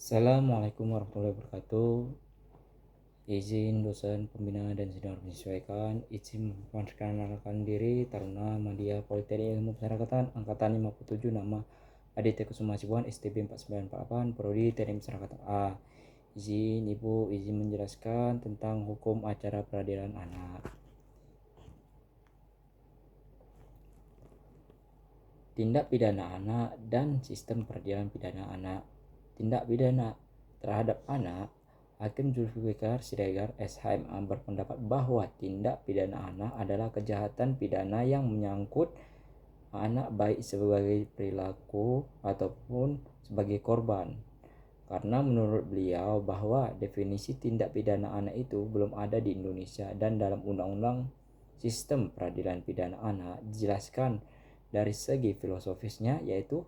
Assalamualaikum warahmatullahi wabarakatuh. Izin dosen pembina dan senior menyesuaikan. Izin memperkenalkan diri. Taruna Madya Politeknik Ilmu Pemasyarakatan Angkatan 57. Nama Aditya Kusuma Sibuan, STB 4948, Prodi Teknik Masyarakat A. Izin menjelaskan tentang hukum acara peradilan anak. Tindak pidana anak dan sistem peradilan pidana anak. Tindak pidana terhadap anak, Hakim Zulfikar Siregar SHMA berpendapat bahwa tindak pidana anak adalah kejahatan pidana yang menyangkut anak baik sebagai perilaku ataupun sebagai korban. Karena menurut beliau bahwa definisi tindak pidana anak itu belum ada di Indonesia, dan dalam Undang-Undang Sistem Peradilan Pidana Anak dijelaskan dari segi filosofisnya, yaitu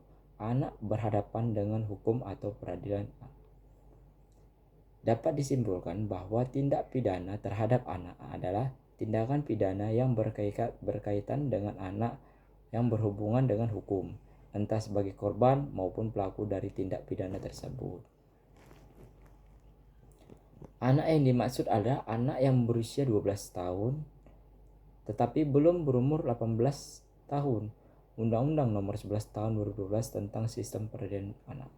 anak berhadapan dengan hukum atau peradilan. Dapat disimpulkan bahwa tindak pidana terhadap anak adalah tindakan pidana yang berkaitan dengan anak yang berhubungan dengan hukum, entah sebagai korban maupun pelaku dari tindak pidana tersebut. Anak yang dimaksud adalah anak yang berusia 12 tahun tetapi belum berumur 18 tahun. Undang-Undang Nomor 11 Tahun 2012 tentang Sistem Peradilan Anak.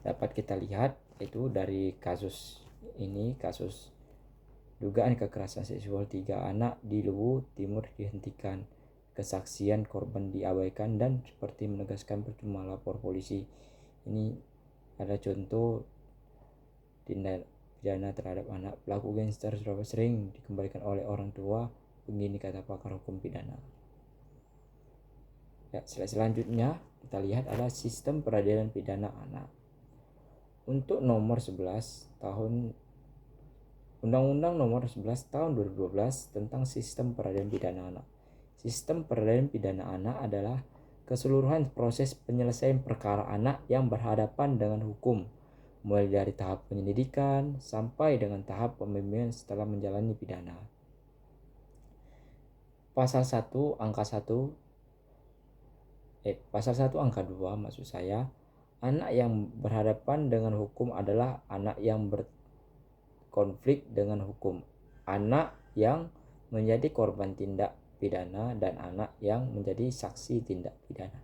Dapat kita lihat itu dari kasus ini, kasus dugaan kekerasan seksual 3 anak di Luwu Timur dihentikan, kesaksian korban diabaikan, dan seperti menegaskan percuma lapor polisi. Ini ada contoh tindak pidana terhadap anak. Pelaku gangster Surabaya sering dikembalikan oleh orang tua, begini kata pakar hukum pidana. Selanjutnya kita lihat adalah sistem peradilan pidana anak. Untuk nomor 11 tahun Undang-Undang Nomor 11 Tahun 2012 tentang Sistem Peradilan Pidana Anak. Sistem peradilan pidana anak adalah keseluruhan proses penyelesaian perkara anak yang berhadapan dengan hukum, mulai dari tahap penyelidikan sampai dengan tahap pembimbingan setelah menjalani pidana. Pasal 1 angka 2 maksud saya, anak yang berhadapan dengan hukum adalah anak yang berkonflik dengan hukum, anak yang menjadi korban tindak pidana, dan anak yang menjadi saksi tindak pidana.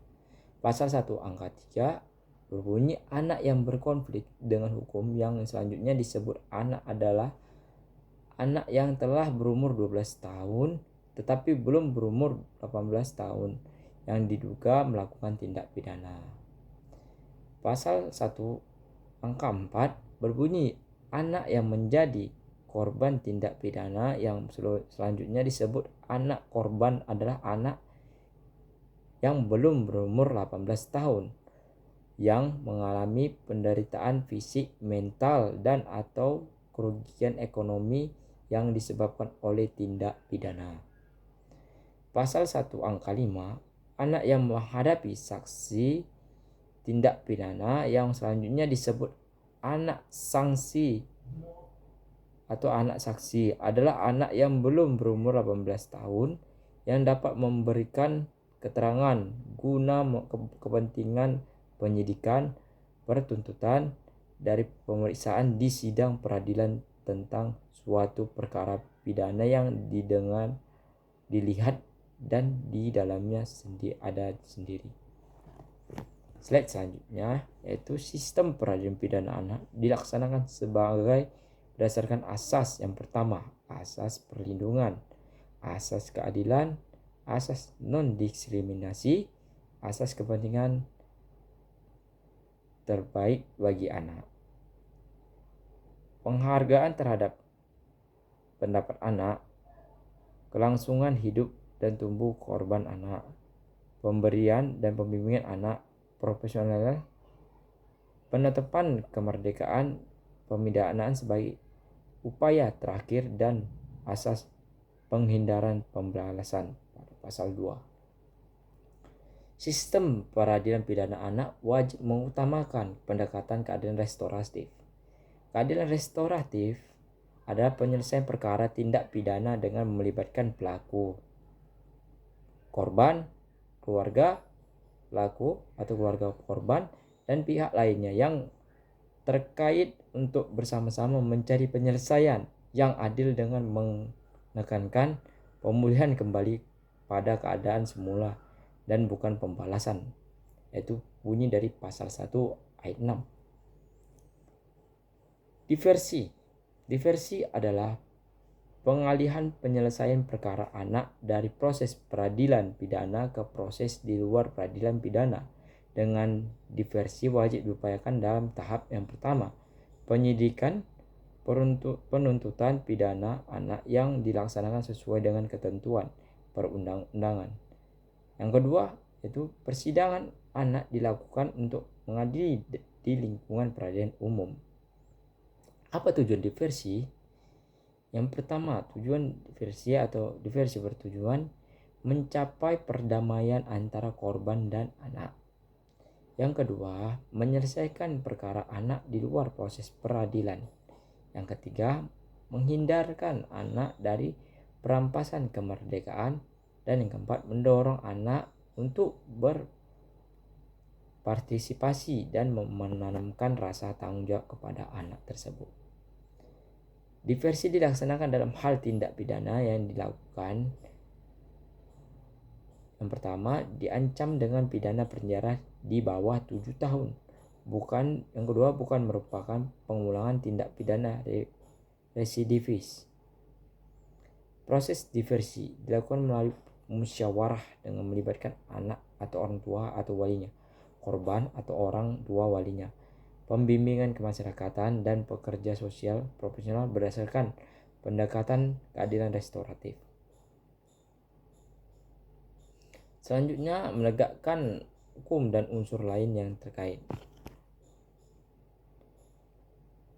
Pasal 1 angka 3 berbunyi anak yang berkonflik dengan hukum yang selanjutnya disebut anak adalah anak yang telah berumur 12 tahun tetapi belum berumur 18 tahun yang diduga melakukan tindak pidana. Pasal 1 angka 4 berbunyi anak yang menjadi korban tindak pidana yang selanjutnya disebut anak korban adalah anak yang belum berumur 18 tahun yang mengalami penderitaan fisik, mental, dan atau kerugian ekonomi yang disebabkan oleh tindak pidana. Pasal 1 angka 5, anak yang menghadapi saksi tindak pidana yang selanjutnya disebut anak sanksi atau anak saksi adalah anak yang belum berumur 18 tahun yang dapat memberikan keterangan guna kepentingan penyidikan, pertuntutan, dari pemeriksaan di sidang peradilan tentang suatu perkara pidana yang dilihat dan di dalamnya ada sendiri. Slide selanjutnya yaitu sistem peradilan pidana anak dilaksanakan sebagai berdasarkan asas yang pertama, asas perlindungan, asas keadilan, asas non-diskriminasi, asas kepentingan terbaik bagi anak. Penghargaan terhadap pendapat anak, kelangsungan hidup dan tumbuh korban anak, pemberian dan pembimbingan anak, profesional, penetapan kemerdekaan pemidanaan sebagai upaya terakhir, dan asas penghindaran pembalasan pada pasal 2. Sistem peradilan pidana anak wajib mengutamakan pendekatan keadilan restoratif. Keadilan restoratif adalah penyelesaian perkara tindak pidana dengan melibatkan pelaku, korban, keluarga pelaku atau keluarga korban, dan pihak lainnya yang terkait untuk bersama-sama mencari penyelesaian yang adil dengan menekankan pemulihan kembali pada keadaan semula dan bukan pembalasan, yaitu bunyi dari pasal 1 ayat 6. Diversi adalah pengalihan penyelesaian perkara anak dari proses peradilan pidana ke proses di luar peradilan pidana. Dengan diversi wajib diupayakan dalam tahap yang pertama, penyidikan penuntutan pidana anak yang dilaksanakan sesuai dengan ketentuan perundang-undangan. Yang kedua, yaitu persidangan anak dilakukan untuk mengadili di lingkungan peradilan umum. Apa tujuan diversi? Yang pertama, tujuan diversi bertujuan mencapai perdamaian antara korban dan anak. Yang kedua, menyelesaikan perkara anak di luar proses peradilan. Yang ketiga, menghindarkan anak dari perampasan kemerdekaan. Dan yang keempat, mendorong anak untuk berpartisipasi dan menanamkan rasa tanggung jawab kepada anak tersebut. Diversi dilaksanakan dalam hal tindak pidana yang dilakukan. Yang pertama, diancam dengan pidana penjara di bawah 7 tahun. Yang kedua, bukan merupakan pengulangan tindak pidana residivis. Proses diversi dilakukan melalui musyawarah dengan melibatkan anak atau orang tua atau walinya, korban atau orang tua walinya, pembimbingan kemasyarakatan, dan pekerja sosial profesional berdasarkan pendekatan keadilan restoratif. Selanjutnya, menegakkan hukum dan unsur lain yang terkait.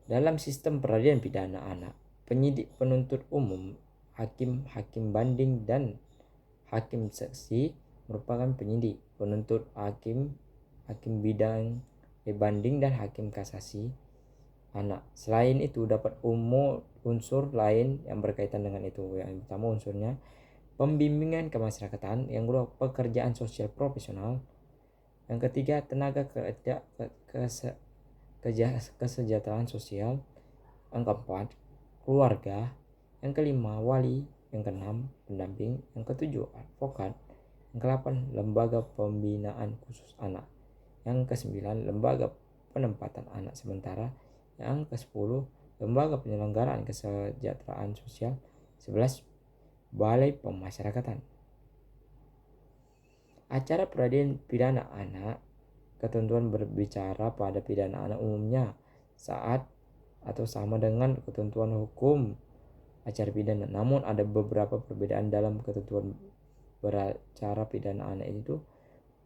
Dalam sistem peradilan pidana anak, penyidik penuntut umum, hakim banding, dan hakim seksi merupakan penyidik, penuntut hakim bidang banding, dan hakim kasasi anak. Selain itu, dapat unsur lain yang berkaitan dengan itu. Yang pertama, unsurnya pembimbingan kemasyarakatan. Yang kedua, pekerjaan sosial profesional. Yang ketiga, tenaga kerja kesejahteraan sosial. Yang keempat, keluarga. Yang kelima, wali. Yang keenam, pendamping. Yang ketujuh, advokat. Yang kedelapan, lembaga pembinaan khusus anak. Yang kesembilan, lembaga penempatan anak sementara. Yang ke-10, lembaga penyelenggaraan kesejahteraan sosial. 11, balai pemasyarakatan. Acara peradilan pidana anak, ketentuan berbicara pada pidana anak umumnya saat atau sama dengan ketentuan hukum acara pidana. Namun ada beberapa perbedaan dalam ketentuan beracara pidana anak itu.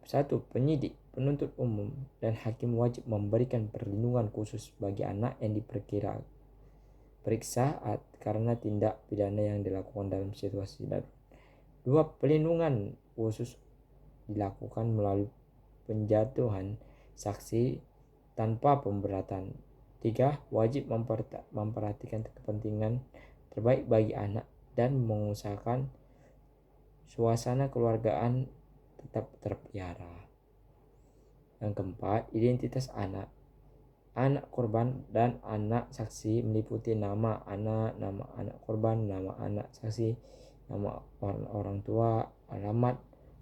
1. Penyidik, penuntut umum, dan hakim wajib memberikan perlindungan khusus bagi anak yang diperiksa karena tindak pidana yang dilakukan dalam situasi darurat. 2. Perlindungan khusus dilakukan melalui penjatuhan saksi tanpa pemberatan. 3. Wajib memperhatikan kepentingan terbaik bagi anak dan mengusahakan suasana keluargaan tetap terpelihara. Yang keempat, identitas anak korban dan anak saksi meliputi nama anak korban, nama anak saksi, nama orang tua, alamat,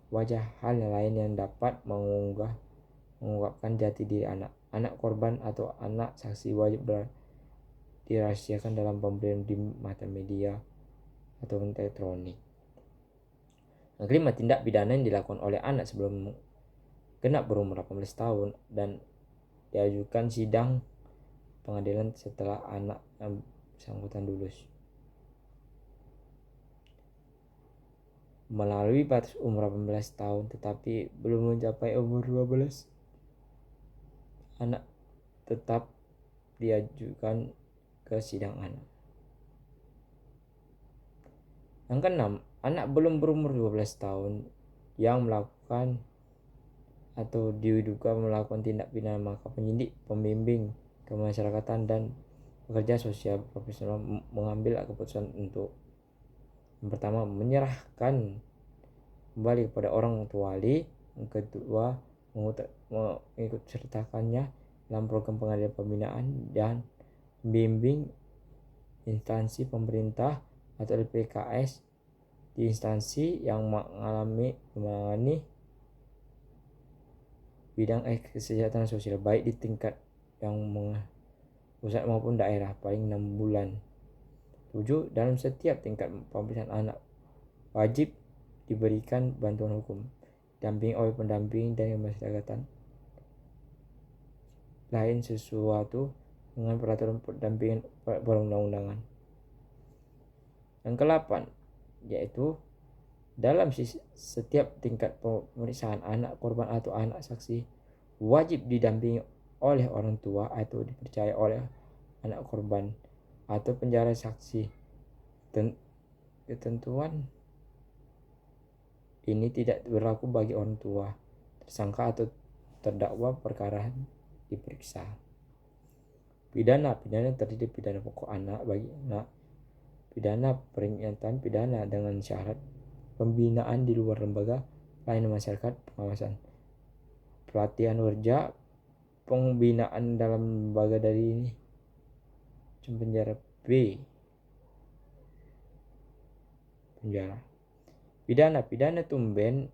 wajah, hal lain yang dapat mengungkapkan jati diri anak korban atau anak saksi wajib dirahasiakan dalam pemberian di mata media atau elektronik. Yang kelima, tindak pidana yang dilakukan oleh anak sebelum genap berumur 18 tahun dan diajukan sidang pengadilan setelah anak yang bersangkutan lulus melalui batas umur 18 tahun tetapi belum mencapai umur 12, anak tetap diajukan ke sidang anak. Yang keenam, anak belum berumur 12 tahun yang melakukan atau diduga melakukan tindak pidana, maka penyidik, pembimbing kemasyarakatan, dan pekerja sosial profesional mengambil keputusan untuk yang pertama, menyerahkan kembali kepada orang tua wali. Yang kedua, mengikut sertakannya dalam program pengadilan pembinaan dan membimbing instansi pemerintah atau LPKS di instansi yang mengalami bidang kesejahteraan sosial baik di tingkat yang pusat maupun daerah paling 6 bulan. 7. Dalam setiap tingkat pemeriksaan anak wajib diberikan bantuan hukum, damping oleh pendamping dan pemasyarakatan lain sesuatu dengan peraturan pendampingan perundang-undangan. Yang ke-8 yaitu dalam setiap tingkat pemeriksaan anak korban atau anak saksi wajib didampingi oleh orang tua atau dipercaya oleh anak korban atau penjara saksi. Ketentuan ini tidak berlaku bagi orang tua, tersangka atau terdakwa perkara diperiksa. Pidana terdiri pidana pokok anak bagi anak, pidana peringatan pidana dengan syarat pembinaan di luar lembaga pelayanan masyarakat pengawasan, pelatihan kerja, pembinaan dalam lembaga dari ini penjara penjara. Pidana tumben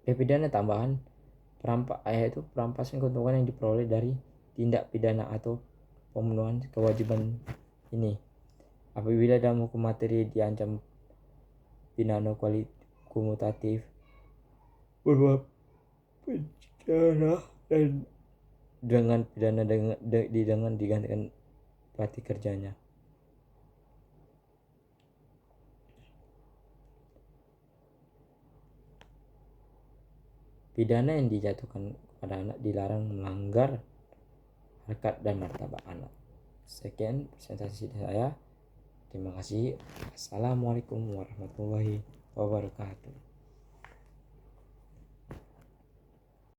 pidana tambahan yaitu perampasan keuntungan yang diperoleh dari tindak pidana atau pemenuhan kewajiban ini apabila dalam hukum materi diancam pidana kumulatif berupa pidana dan dengan pidana dengan digantikan pelatih kerjanya. Pidana yang dijatuhkan kepada anak dilarang melanggar harkat dan martabat anak. Sekian presentasi saya. Terima kasih. Assalamualaikum warahmatullahi wabarakatuh.